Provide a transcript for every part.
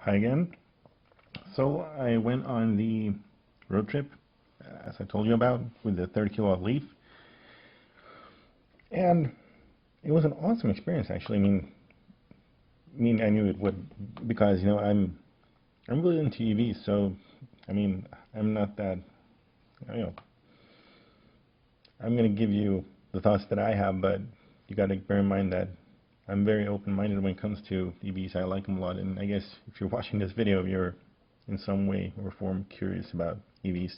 Hi again. So I went on the road trip, as I told you about, with the 30 kilowatt Leaf, and it was an awesome experience. Actually, I knew it would because I'm really into EVs. So, I'm not that. You know, I'm going to give you the thoughts that I have, but you got to bear in mind that I'm very open-minded when it comes to EVs. I like them a lot, and I guess if you're watching this video, you're in some way or form curious about EVs.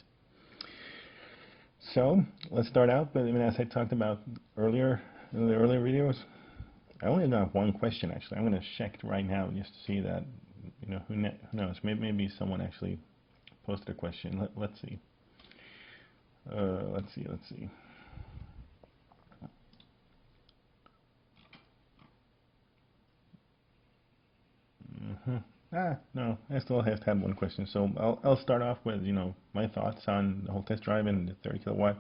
So let's start out. But as I talked about earlier in the earlier videos, I only have one question. Actually, I'm going to check right now just to see that who knows. Maybe someone actually posted a question. Let's see. Let's see. No, I still have to have one question. So I'll start off with my thoughts on the whole test drive and the 30 kilowatt,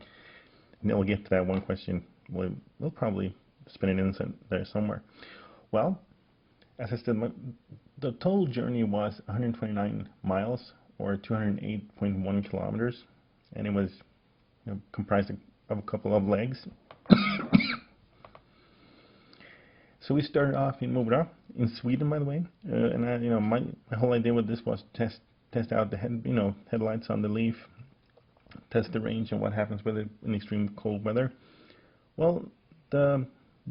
and then we'll get to that one question. We'll probably spin it in there somewhere. Well, as I said, the total journey was 129 miles or 208.1 kilometers, and it was comprised of a couple of legs. So we started off in Mora, in Sweden, by the way, and my whole idea with this was test out the headlights on the Leaf, test the range and what happens with it in extreme cold weather. Well, the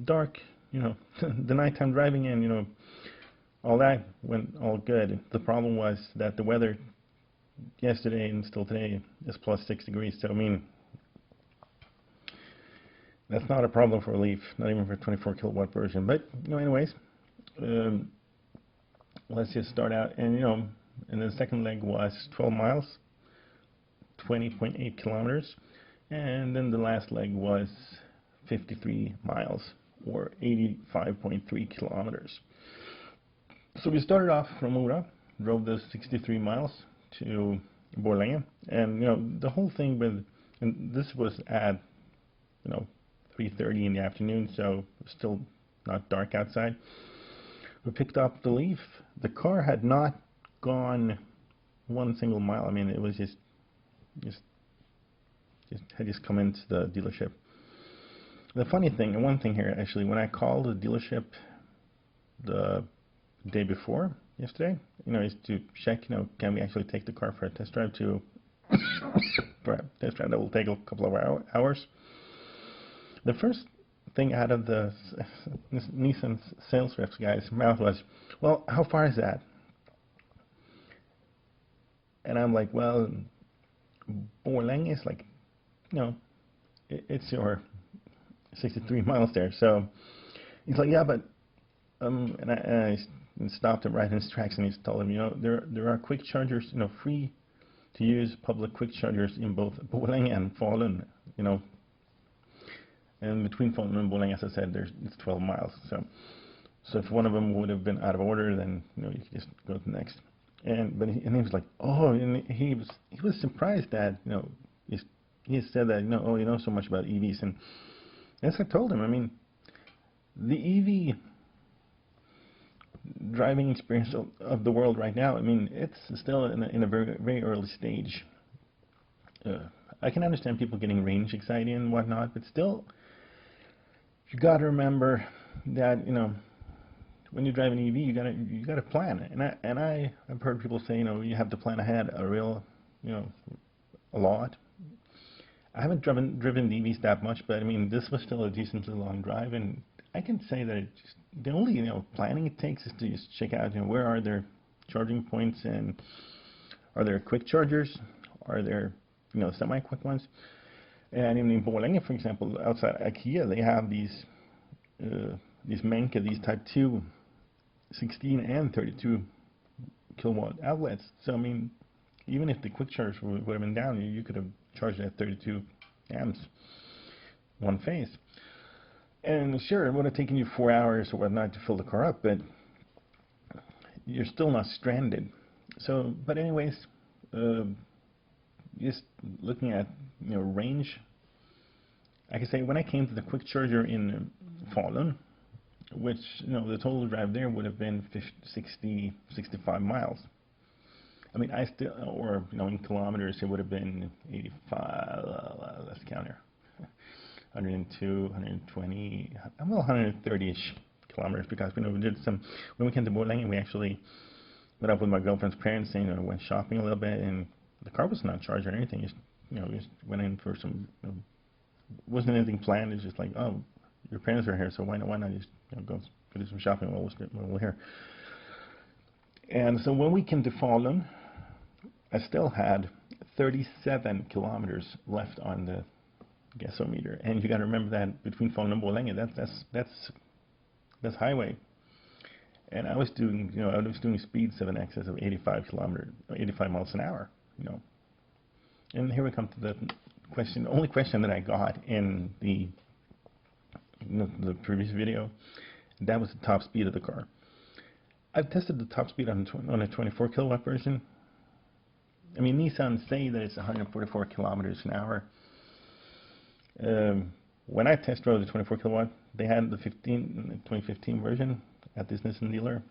dark, the nighttime driving and all that went all good. The problem was that the weather yesterday and still today is +6 degrees. So that's not a problem for a Leaf, not even for a 24 kilowatt version. But anyways, let's just start out. And and the second leg was 12 miles, 20.8 kilometers, and then the last leg was 53 miles or 85.3 kilometers. So we started off from Mora, drove those 63 miles to Borlänge, and the whole thing and this was at 3:30 in the afternoon, so still not dark outside. We picked up the Leaf. The car had not gone one single mile. It was just had just come into the dealership. The funny thing, and one thing here actually, when I called the dealership the day before yesterday, is to check, can we actually take the car for a test drive for a test drive that will take a couple of hours. The first thing out of the Nissan sales reps guy's mouth was, well, how far is that? And I'm like, well, Borlänge is like, it's your 63 miles there. So he's like, yeah, but, and I stopped him right in his tracks and he told him, there are quick chargers, free to use public quick chargers in both Borlänge and Falun, And between Falun and Borlänge, as I said, it's 12 miles. So if one of them would have been out of order, then you could just go to the next. But he was like, oh, and he was surprised that he said that oh, you know so much about EVs, and as I told him, the EV driving experience of the world right now, it's still in a very very early stage. I can understand people getting range anxiety and whatnot, but still. You got to remember that when you drive an EV, you gotta plan, and I've heard people say you have to plan ahead a lot. I haven't driven EVs that much, but this was still a decently long drive, and I can say that the only planning it takes is to just check out where are there charging points, and are there quick chargers, are there semi-quick ones. And in Borlänge, for example, outside IKEA, they have these Menke, these Type 2, 16 and 32 kilowatt outlets. So even if the quick charge would have been down, you could have charged at 32 amps, one phase. And sure, it would have taken you 4 hours or whatnot to fill the car up, but you're still not stranded. So, but anyways, just looking at range, I can say when I came to the quick charger in Falun, which, you know, the total drive there would have been 65 miles. I mean, I still, or, you know, in kilometers, it would have been 85, let's count here, 102, 120, well, 130-ish kilometers, because, you know, we did some, when we came to Borlänge, we actually met up with my girlfriend's parents, and, you know, went shopping a little bit, and the car was not charged or anything. Just, you know, just went in for some, you know, wasn't anything planned. It's just like, oh, your parents are here, so why not just, you know, go do some shopping while we're here. And so when we came to Falun, I still had 37 kilometers left on the gasometer, and you got to remember that between Falun and Borlänge, that's highway. And I was doing, you know, I was doing speeds of in excess of 85 miles an hour, you know. And here we come to the question, the only question that I got in the, you know, the previous video. That was the top speed of the car. I've tested the top speed on a 24 kilowatt version. I mean, Nissan say that it's 144 kilometers an hour. When I test drove the 24 kilowatt, they had the 2015 version at this Nissan dealer.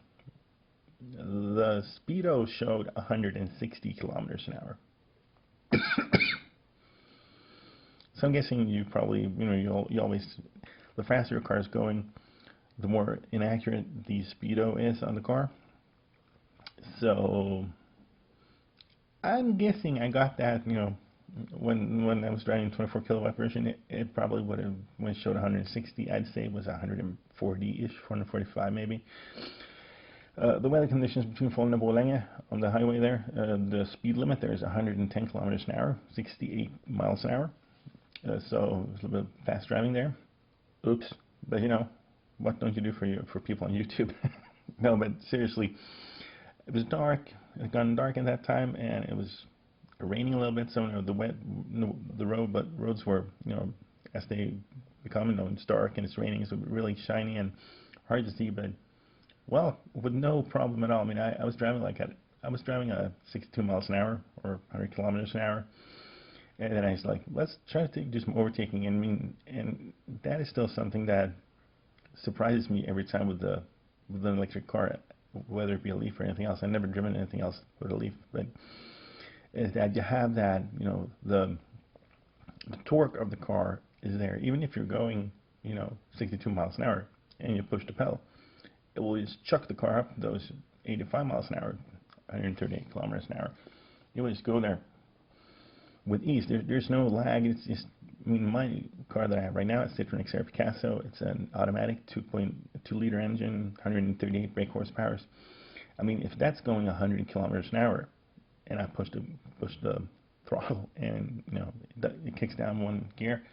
The speedo showed 160 kilometers an hour. So I'm guessing you probably, you know, you always, the faster your car is going, the more inaccurate the speedo is on the car. So I'm guessing I got that, you know, when I was driving the 24 kilowatt version, it probably would have, when it showed 160, I'd say it was 140-ish, 145 maybe. The weather conditions between Falun and Borlänge on the highway there, the speed limit there is 110 kilometers an hour, 68 miles an hour. So it's a little bit fast driving there. Oops. But you know, what don't you do for people on YouTube? No, but seriously, it was dark. It had gone dark at that time, and it was raining a little bit. So, you know, the roads were, you know, as they become, you know, it's dark and it's raining, so really shiny and hard to see. But well, with no problem at all. I mean, I was driving I was driving 62 miles an hour or 100 kilometers an hour. And then I was like, let's try to do some overtaking. And I mean, and that is still something that surprises me every time with an electric car, whether it be a Leaf or anything else. I've never driven anything else with a Leaf, but is that you have that, you know, the torque of the car is there. Even if you're going, you know, 62 miles an hour and you push the pedal, it will just chuck the car up those 85 miles an hour, 138 kilometers an hour. You will just go there with ease. There's no lag. It's just, I mean, my car that I have right now, it's Citroen XR Picasso. It's an automatic 2.2 liter engine, 138 brake horsepower. I mean, if that's going 100 kilometers an hour, and I push the throttle, and you know, it kicks down one gear,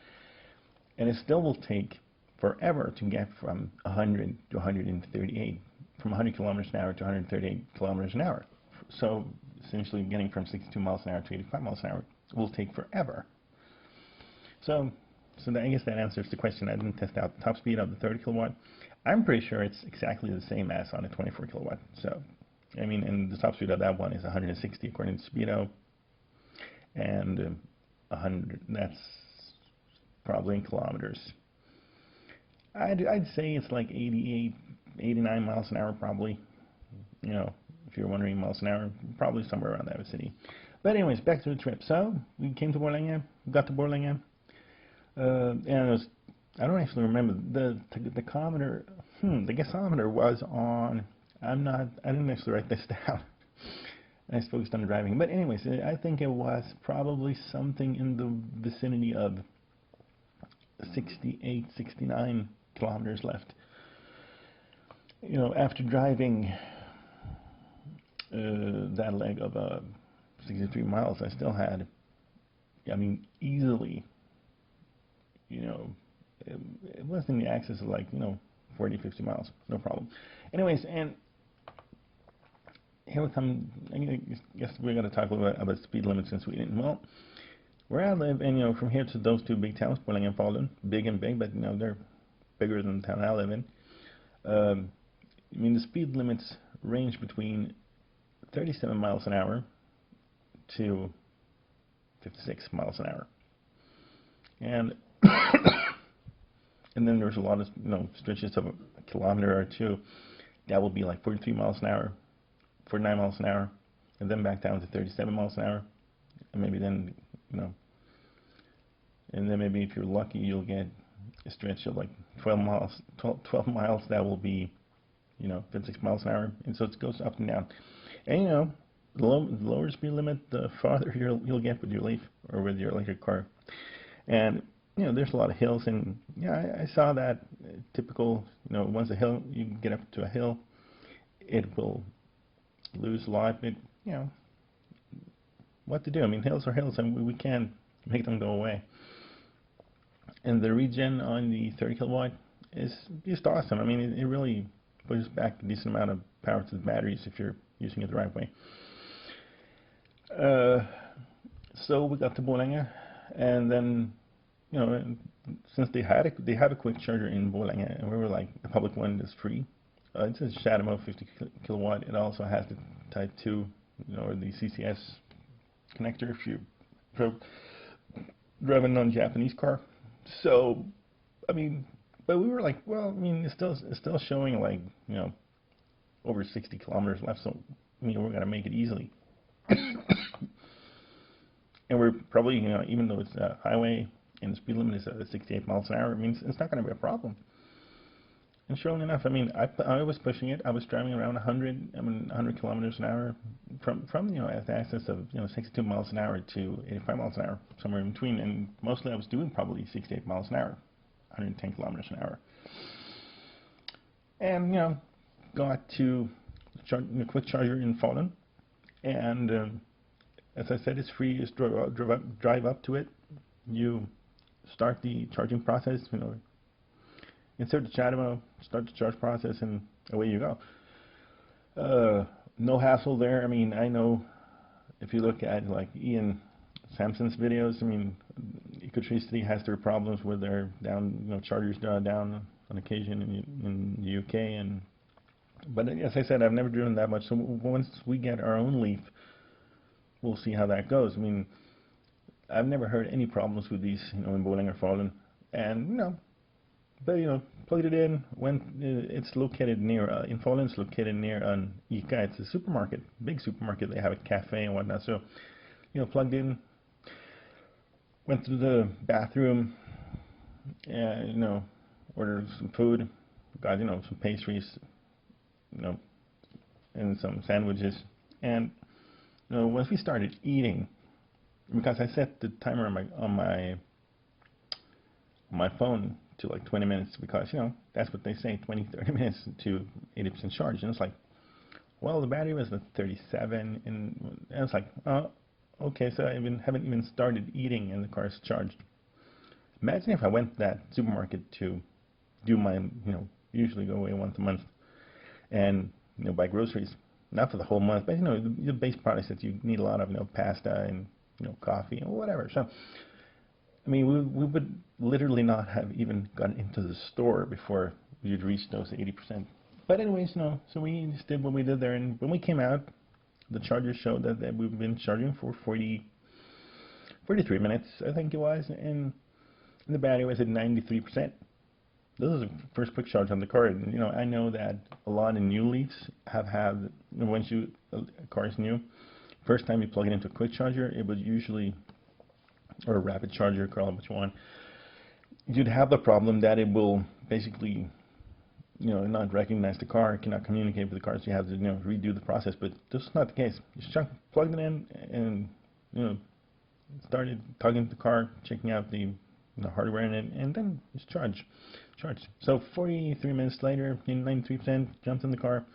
and it still will take forever to get from 100 to 138, from 100 kilometers an hour to 138 kilometers an hour. So essentially, getting from 62 miles an hour to 85 miles an hour will take forever. So I guess that answers the question. I didn't test out the top speed of the 30 kilowatt. I'm pretty sure it's exactly the same as on a 24 kilowatt. So, I mean, and the top speed of that one is 160 according to speedo, and 100. That's probably in kilometers. I'd say it's like 88, 89 miles an hour probably. You know, if you're wondering miles an hour, probably somewhere around that vicinity. But anyways, back to the trip. So we came to Borlänge, got to Borlänge, and it was, I don't actually remember the tachometer. The gasometer was on. I didn't actually write this down. I just focused on driving. But anyways, I think it was probably something in the vicinity of 68, 69 kilometers left. You know, after driving that leg of 63 miles, I still had, I mean, easily, you know, it was in the axis of like, you know, 40, 50 miles, no problem. Anyways, and here we come, I guess we're going to talk a little bit about speed limits in Sweden. Well, where I live, and you know, from here to those two big towns, Borlänge and Falun, big and big, but you know, they're bigger than the town I live in. I mean, the speed limits range between 37 miles an hour to 56 miles an hour. And And then there's a lot of, stretches of a kilometer or two that will be like 43 miles an hour, 49 miles an hour, and then back down to 37 miles an hour, and maybe then, and then maybe if you're lucky, you'll get a stretch of like 12 miles that will be, 56 miles an hour, and so it goes up and down. And the lower speed limit, the farther you'll get with your Leaf or with your electric car. And there's a lot of hills, and I saw that typical. Once you get up to a hill, it will lose a lot. But what to do? I mean, hills are hills, and we can't make them go away. And the regen on the 30 kilowatt is just awesome. I mean, it really pushes back a decent amount of power to the batteries if you're using it the right way. So we got to Borlänge, and then since they had a quick charger in Borlänge, and we were like, the public one is free. It's a Shadow 50 kilowatt. It also has the Type 2, or the CCS connector if you drive a non-Japanese car. So, I mean, but we were like, well, I mean, it's still showing like, over 60 kilometers left, so we're gonna make it easily. And we're probably, even though it's a highway and the speed limit is 68 miles an hour, it means it's not going to be a problem. And surely enough, I mean, I was pushing it. I was driving around 100 kilometers an hour from at the access of 62 miles an hour to 85 miles an hour, somewhere in between. And mostly I was doing probably 68 miles an hour, 110 kilometers an hour. And got to a quick charger in Falun, and as I said, it's free. Just drive up to it. You start the charging process. Insert the Shadow, start the charge process, and away you go. No hassle there. I mean, I know if you look at like Ian Sampson's videos, I mean, Ecotricity has their problems with their chargers down on occasion in the UK, but as I said, I've never driven that much. So once we get our own Leaf, we'll see how that goes. I mean, I've never heard any problems with these, in Borlänge or Falun, and but plugged it in. It's located near in Falun. It's located near an ICA. It's a supermarket, big supermarket. They have a cafe and whatnot. So, plugged in. Went to the bathroom, and ordered some food. Got some pastries, and some sandwiches, and. Once we started eating, because I set the timer on my phone to like 20 minutes, because that's what they say, 20-30 minutes to 80% charge, and it's like, well, the battery was at 37, and it's like, oh, okay, so I haven't even started eating, and the car's charged. Imagine if I went to that supermarket to do my, usually go away once a month, and buy groceries. Not for the whole month, but the base products that you need a lot of, pasta and coffee and whatever. So, I mean, we would literally not have even gotten into the store before we'd reached those 80%. But anyways, so we just did what we did there, and when we came out, the charger showed that we've been charging for 43 minutes, I think it was, and the battery was at 93%. This is the first quick charge on the car, and I know that a lot of new Leafs have had, once a car is new, first time you plug it into a quick charger, it would usually, or a rapid charger, call it what you want, you'd have the problem that it will basically, not recognize the car, cannot communicate with the car, so you have to, redo the process. But this is not the case. You just plugged it in and, started talking to the car, checking out the hardware in it, and then just charge. So 43 minutes later, 93%, jumped in the car.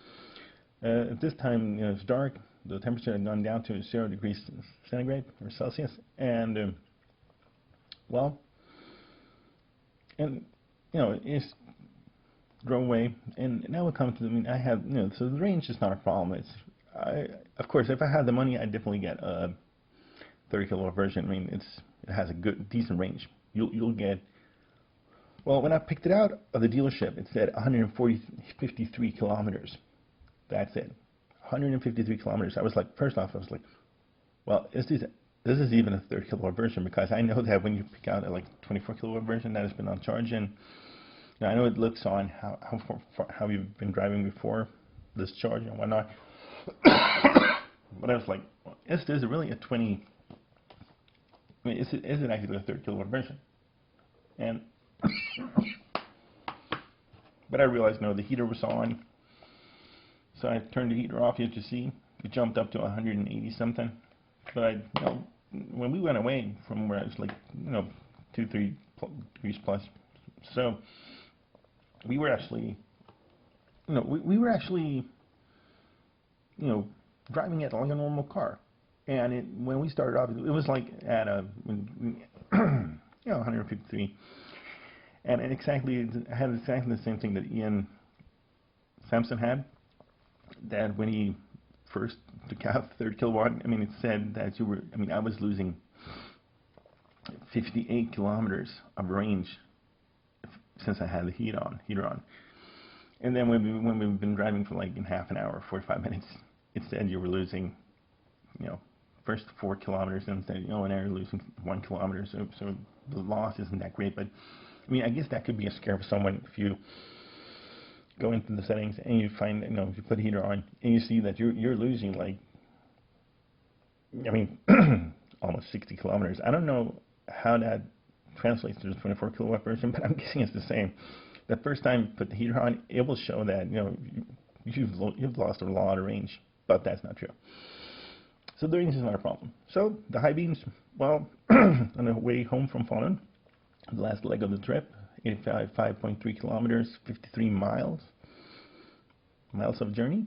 At this time, it's dark. The temperature had gone down to 0 degrees centigrade or Celsius, and it drove away. And now it comes to, I have, so the range is not a problem. Of course, if I had the money, I'd definitely get a 30 kilowatt version. I mean, it has a decent range. You'll get. Well, when I picked it out of the dealership, it said 153 kilometers. That's it. 153 kilometers. I was like, first off, I was like, well, this is even a 30 kilowatt version, because I know that when you pick out a 24 kilowatt version that has been on charge, and Now, I know it looks on how you've been driving before this charge and whatnot, but I was like, is this really a 20? I mean, is it actually a 30 kilowatt version? And but I realized no, the heater was on, so I turned the heater off. You have to see it jumped up to 180 something. But when we went away from where I was like 2-3 degrees plus, so we were actually we were actually driving it like a normal car. And when we started off, it was like at 153, and it had exactly the same thing that Ian Sampson had. That when he first took out 30 kilowatt, I mean, it said that I was losing 58 kilometers of range since I had the heater on. And then when we've been driving for like in half an hour, 45 minutes, it said you were losing, first 4 kilometers, and said, and now you're losing 1 kilometer. So the loss isn't that great. But I mean, I guess that could be a scare for someone if you go into the settings and you find, if you put the heater on and you see that you're losing like, almost 60 kilometers. I don't know how that translates to the 24 kilowatt version, but I'm guessing it's the same. The first time you put the heater on, it will show that you've lost a lot of range, but that's not true. So the range is not a problem. So the high beams, well, on the way home from Falun, the last leg of the trip, 5.3 kilometers, 53 miles of journey.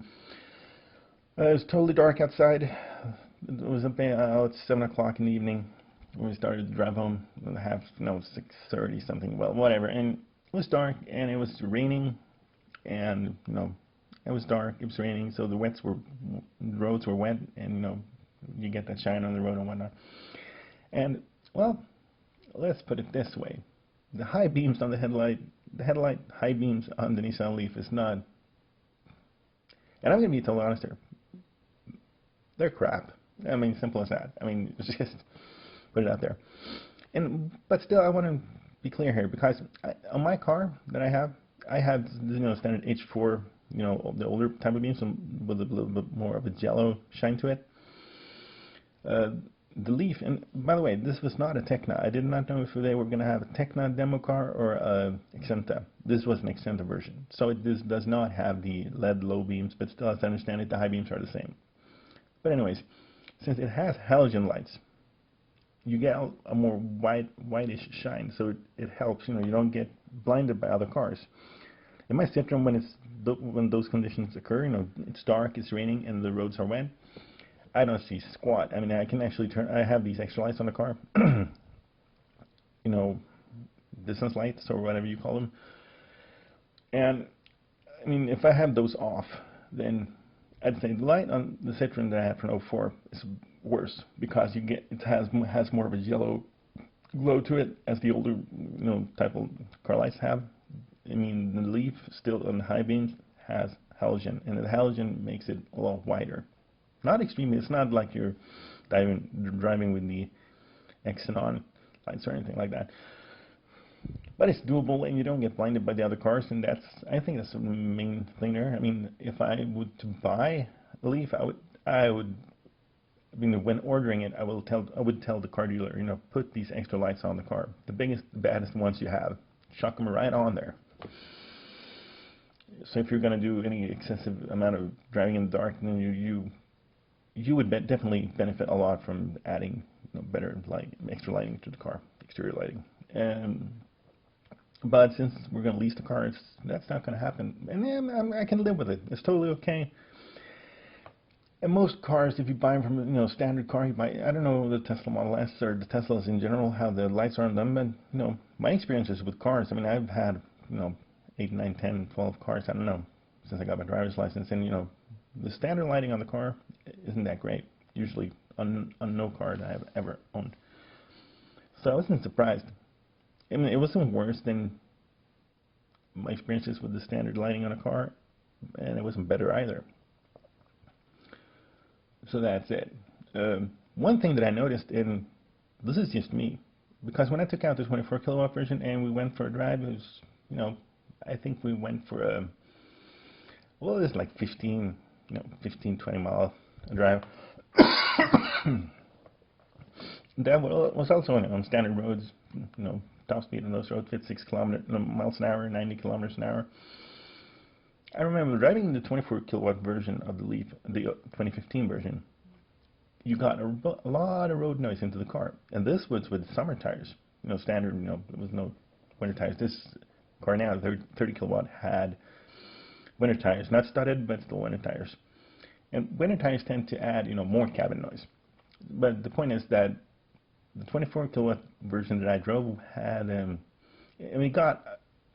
It was totally dark outside. It was about 7 o'clock in the evening when we started to drive home. 6:30 something. Well, whatever. And it was dark, and it was raining, and it was dark. It was raining, so the roads were wet, and you get that shine on the road and whatnot. And well, let's put it this way: the high beams on the headlight high beams on the Nissan Leaf is not. And I'm going to be totally honest here. They're crap. I mean, simple as that. I mean, just put it out there. But still, I want to be clear here, because on my car that I have standard H4, the older type of beams with a little bit more of a jello shine to it. The Leaf, and by the way, this was not a Tecna. I did not know if they were going to have a Tecna demo car or a Accenta. This was an Accenta version, so this does not have the LED low beams, but still, as I understand it, the high beams are the same. But anyways, since it has halogen lights, you get a more whitish shine, so it helps. You don't get blinded by other cars. In my Citroen, when those conditions occur, it's dark, it's raining, and the roads are wet, I don't see squat. I mean, I can actually I have these extra lights on the car, distance lights or whatever you call them. And I mean, if I have those off, then I'd say the light on the Citroen that I had from 04 is worse, because it has more of a yellow glow to it, as the older type of car lights have. I mean, the Leaf still on the high beams has halogen, and the halogen makes it a lot whiter. Not extremely. It's not like you're driving with the xenon lights or anything like that. But it's doable, and you don't get blinded by the other cars, and I think that's the main thing there. I mean, if I would to buy a Leaf, I would. I mean, when ordering it, I would tell the car dealer, put these extra lights on the car, the biggest, baddest ones you have, chuck them right on there. So if you're going to do any excessive amount of driving in the dark, then you would definitely benefit a lot from adding better light, extra lighting to the car, exterior lighting. But since we're going to lease the car, that's not going to happen, and I can live with it. It's totally okay. And most cars, if you buy them from standard car, you buy, I don't know the Tesla Model S or the Teslas in general, how the lights are on them, but my experiences with cars, I mean, I've had 8, 9, 10, 12 cars, I don't know, since I got my driver's license, and the standard lighting on the car isn't that great, usually on no car that I've ever owned. So I wasn't surprised. I mean, it wasn't worse than my experiences with the standard lighting on a car, and it wasn't better either. So that's it. One thing that I noticed, and this is just me, because when I took out the 24 kilowatt version and we went for a drive, it was, I think we went for a, well, it was like 15, 20 mile drive. That was also on standard roads, top speed on those roads, 56 miles an hour, 90 kilometers an hour. I remember driving the 24 kilowatt version of the Leaf, the 2015 version. You got a lot of road noise into the car, and this was with summer tires, standard, there was no winter tires. This car now, 30 kilowatt, had winter tires, not studded, but still winter tires. And winter tires tend to add, more cabin noise. But the point is that the 24 kilowatt version that I drove had, got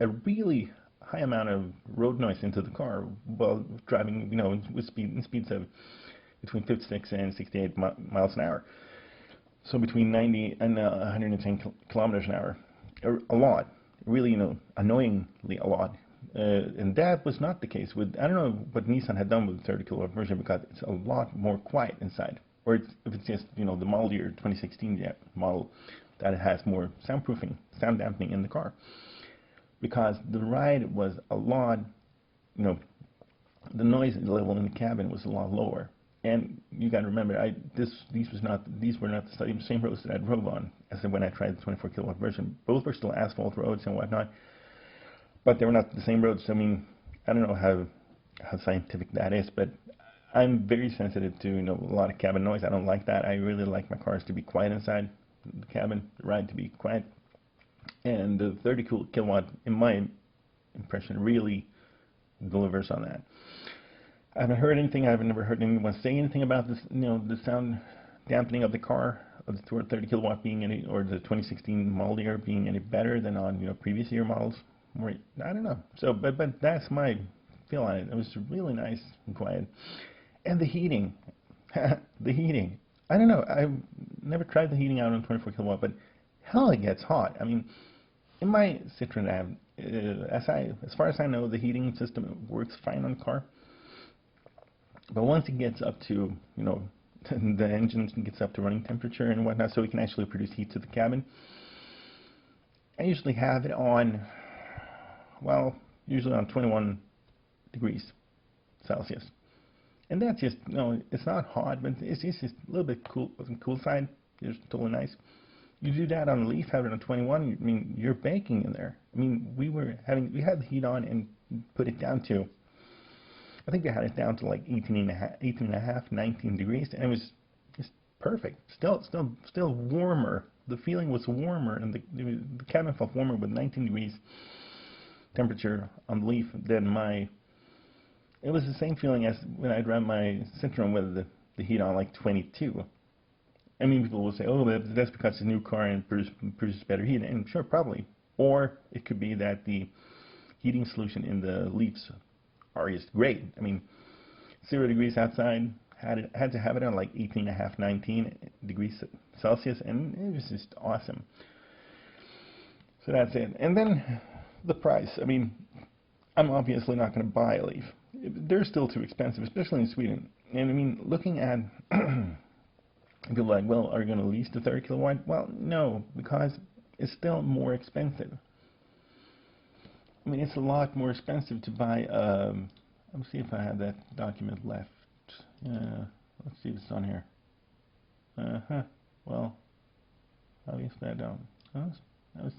a really high amount of road noise into the car while driving, with speeds of between 56 and 68 miles an hour. So between 90 and 110 kilometers an hour, a lot, really, annoyingly a lot. And that was not the case with, I don't know what Nissan had done with the 30 kilowatt version, because it's a lot more quiet inside. Or if it's just, the model year 2016 model that has more soundproofing, sound dampening in the car. Because the ride was a lot, the noise level in the cabin was a lot lower. And you got to remember, these were not the same roads that I drove on as when I tried the 24 kilowatt version. Both were still asphalt roads and whatnot, but they were not the same roads. I mean, I don't know how scientific that is, but I'm very sensitive to a lot of cabin noise. I don't like that. I really like my cars to be quiet inside the cabin, the ride to be quiet. And the 30 kilowatt, in my impression, really delivers on that. I haven't heard anything. I've never heard anyone say anything about this, the sound dampening of the car, of the 30 kilowatt being any, or the 2016 model year being any better than on, previous year models. I don't know. So, but that's my feel on it. It was really nice and quiet. And the heating, the heating. I don't know. I've never tried the heating out on 24 kilowatt, but hell, it gets hot. I mean, in my Citroen, as far as I know, the heating system works fine on the car. But once it gets up to, the engine gets up to running temperature and whatnot, so we can actually produce heat to the cabin, I usually have it on, well, usually on 21 degrees Celsius. And that's just, it's not hot, but it's just a little bit cool, on the cool side. It's totally nice. You do that on the Leaf, have it on 21, I mean, you're baking in there. I mean, we had the heat on and put it down to, I think they had it down to like 18 and a half, 19 degrees, and it was just perfect. Still warmer. The feeling was warmer, and the cabin felt warmer with 19 degrees temperature on the Leaf than it was the same feeling as when I drive my Citroen with the heat on like 22. I mean, people will say, oh, that's because it's a new car and produces better heat, and sure, probably. Or it could be that the heating solution in the Leafs are just great. I mean, 0 degrees outside, had to have it on like 18 and a half, 19 degrees Celsius, and it was just awesome. So that's it. And then the price. I mean, I'm obviously not going to buy a Leaf. They're still too expensive, especially in Sweden. And I mean, looking at people are like, well, are you going to lease the 30 kilowatt? Well, no, because it's still more expensive. I mean, it's a lot more expensive to buy. Let me see if I have that document left. Let's see if it's on here. Well, obviously I don't. That was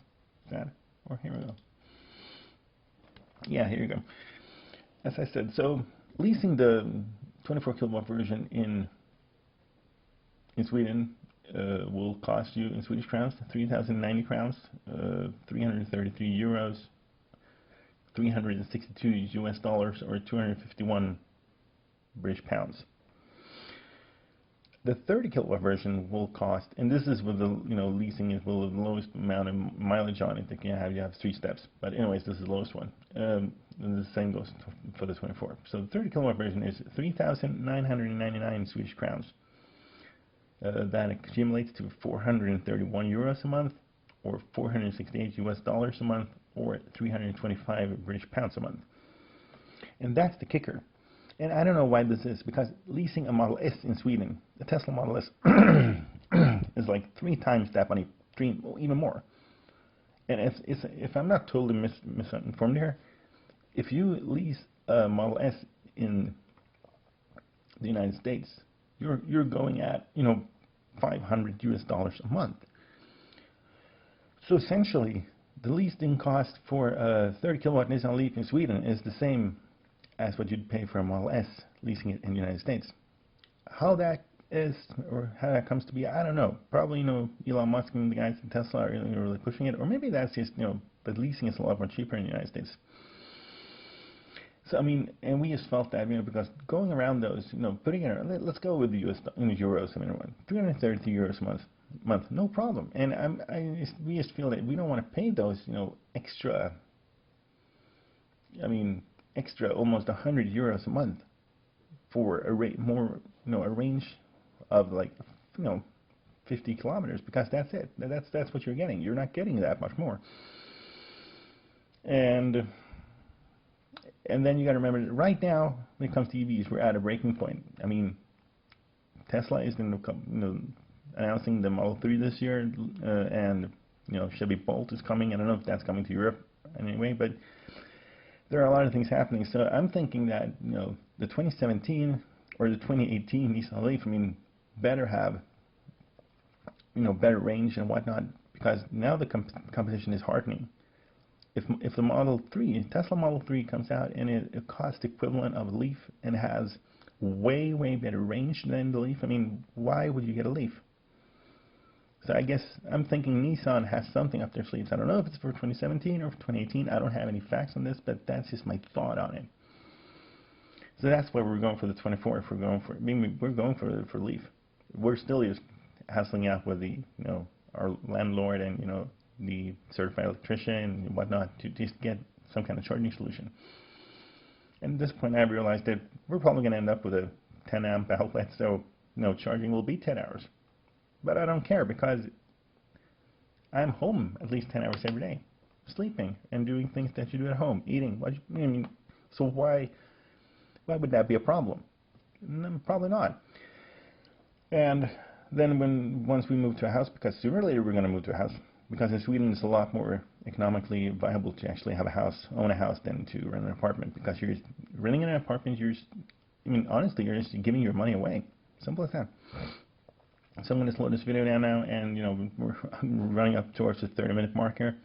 sad. Or here we go. Yeah, here you go. As I said, so leasing the 24 kilowatt version in Sweden will cost you in Swedish crowns 3,090 crowns, 333 euros, 362 US dollars, or 251 British pounds. The 30 kilowatt version will cost, and this is with the leasing is with the lowest amount of mileage on it that you have. You have 3 steps, but anyways, this is the lowest one. And the same goes for the 24. So the 30 kilowatt version is 3,999 Swedish crowns. That accumulates to 431 euros a month, or 468 US dollars a month, or 325 British pounds a month. And that's the kicker. And I don't know why this is, because leasing a Model S in Sweden, a Tesla Model S, is like 3 times that money, even more. And if I'm not totally misinformed here, if you lease a Model S in the United States, you're going at, you know, $500 a month. So essentially, the leasing cost for a 30 kilowatt Nissan Leaf in Sweden is the same as what you'd pay for a Model S leasing it in the United States. How that is, or how that comes to be, I don't know. Probably, you know, Elon Musk and the guys in Tesla are really pushing it, or maybe that's just, you know, but leasing is a lot more cheaper in the United States. So I mean, and we just felt that, you know, because going around those, you know, putting it, let's go with the US in euros. I mean, 330 euros a month, no problem. And we just feel that we don't want to pay those, you know, extra. I mean, extra almost 100 euros a month for a more, you know, a range of like, you know, 50 kilometers, because that's it. That's what you're getting. You're not getting that much more. And then you got to remember that right now, when it comes to EVs, we're at a breaking point. I mean, Tesla is going to, you know, announcing the Model 3 this year, and, you know, Chevy Bolt is coming. I don't know if that's coming to Europe anyway, but there are a lot of things happening. So I'm thinking that, you know, the 2017 or the 2018 Nissan Leaf, I mean, better have, you know, better range and whatnot, because now the competition is hardening. If the Model 3, Tesla Model 3 comes out and it costs equivalent of a Leaf and has way better range than the Leaf, I mean, why would you get a Leaf? So I guess I'm thinking Nissan has something up their sleeves. I don't know if it's for 2017 or for 2018. I don't have any facts on this, but that's just my thought on it. So that's why we're going for the 24. If we're going for, I mean, we're going for Leaf. We're still just hassling out with the, you know, our landlord and, you know, the certified electrician and whatnot to just get some kind of charging solution. And at this point, I realized that we're probably going to end up with a 10 amp outlet, so, you know, charging will be 10 hours. But I don't care, because I'm home at least 10 hours every day, sleeping and doing things that you do at home, eating. I mean, so why would that be a problem? Probably not. And then once we move to a house, because sooner or later we're going to move to a house, because in Sweden it's a lot more economically viable to actually have a house, own a house, than to rent an apartment, because you're renting an apartment, I mean, honestly, you're just giving your money away. Simple as that. So I'm going to slow this video down now, and, you know, we're running up towards the 30-minute mark here.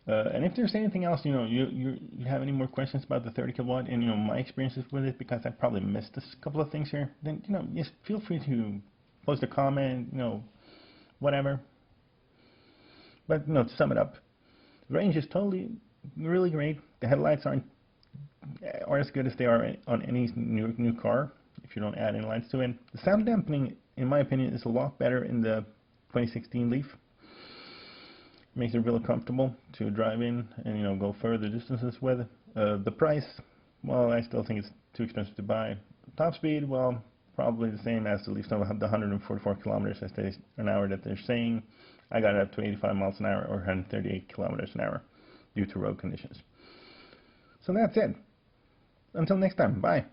And if there's anything else, you know, you have any more questions about the 30 kilowatt and, you know, my experiences with it, because I probably missed a couple of things here, then, you know, just feel free to post a comment, you know, whatever. But, you know, to sum it up, the range is really great. The headlights are as good as they are on any new car, if you don't add any lights to it. The sound dampening, in my opinion, is a lot better in the 2016 Leaf. Makes it really comfortable to drive in and, you know, go further distances with. The price, well, I still think it's too expensive to buy. Top speed, well, probably the same as the Leaf, the 144 kilometers an hour that they're saying. I got it up to 85 miles an hour or 138 kilometers an hour due to road conditions. So that's it. Until next time, bye.